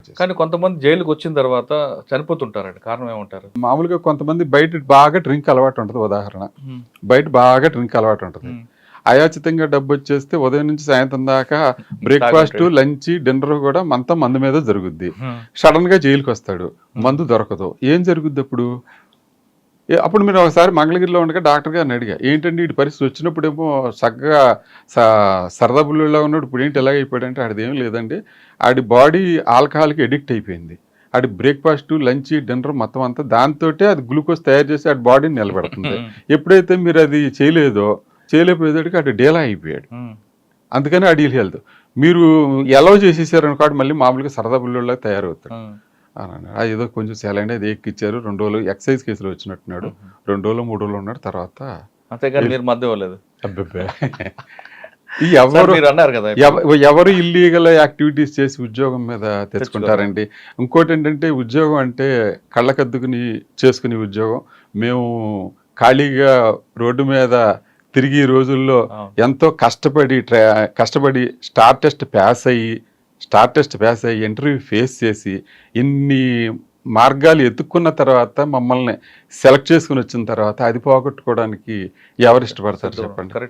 చేసి. కానీ కొంతమంది జైలుకి వచ్చిన తర్వాత చనిపోతుంటారండి. కారణం ఏమంటారు? మామూలుగా కొంతమంది బయట బాగా డ్రింక్ అలవాటు ఉంటుంది. ఉదాహరణ, హ్మ్. బయట బాగా డ్రింక్ అలవాటు ఉంటుంది. హ్మ్. అయాచితంగా డబ్బు వచ్చేస్తే ఉదయం నుంచి సాయంత్రం దాకా బ్రేక్ఫాస్ట్, తాగుంటాడు. లంచ్, డిన్నర్ కూడా అంతా మందు మీద జరుగుద్ది. హ్మ్. సడన్ గా జైలుకి వస్తాడు, మందు దొరకదు. ఏం జరుగుద్ది అప్పుడు? అప్పుడు మీరు ఒకసారి మంగళగిరిలో ఉండగా డాక్టర్ గారిని అడిగా, ఏంటండి ఈ పరిస్థితి వచ్చినప్పుడేమో చక్కగా సరదా బుల్లులో ఉన్నాడు, ఇప్పుడు ఏంటి ఎలాగ అయిపోయాడంటే, ఆడిదేం లేదండి, ఆడి బాడీ ఆల్కహాల్కి ఎడిక్ట్ అయిపోయింది. ఆడి బ్రేక్ఫాస్ట్, లంచ్, డిన్నర్ మొత్తం అంతా దాంతోటే అది గ్లూకోజ్ తయారు చేసి ఆడి బాడీని నిలబెడుతుంది. ఎప్పుడైతే మీరు అది చేయలేకపోయేదానికి ఆడు డీలా అయిపోయాడు. హ్మ్. అందుకని అడిగి హెల్త్ మీరు ఎలవ్ చేసేసారనుకోండి, మళ్ళీ మామూలుగా సరదా బుల్లులా తయారవుతాడు హ్మ్. అని అన్నాడు. ఏదో కొంచెం సెలైన్ అది ఎక్కిచ్చారు. 2 రోజులు ఎక్సైజ్ కేసులో వచ్చినట్టున్నాడు. 2 రోజులు 3 రోజులు ఉన్నాడు. తర్వాత అంతేగాని మీరు మధ్య ఇవ్వలేదు. అబ్బబ్బే ఈ సార్ ఎవరు మీరు అన్నారు కదా ఇప్పుడు. ఎవరు ఇల్లీగల్ యాక్టివిటీస్ చేసి ఉద్యోగం మీద తెచ్చుకుంటారండి. ఇంకోటి ఏంటంటే, ఉద్యోగం అంటే కళ్ళకద్దుకుని చేసుకునే ఉద్యోగం. మేము ఖాళీగా రోడ్డు మీద తిరిగి ఈ రోజుల్లో అవును. ఎంతో కష్టపడి స్టార్ టెస్ట్ పాస్ అయ్యి ఇంటర్వ్యూ ఫేస్ చేసి ఇన్ని మార్గాలు ఎత్తుక్కున్న తర్వాత మమ్మల్ని సెలెక్ట్ చేసుకుని వచ్చిన తర్వాత అది పోగొట్టుకోవడానికి ఎవరు ఇష్టపడతారు సిద్ధం. చెప్పండి? కరెక్ట్.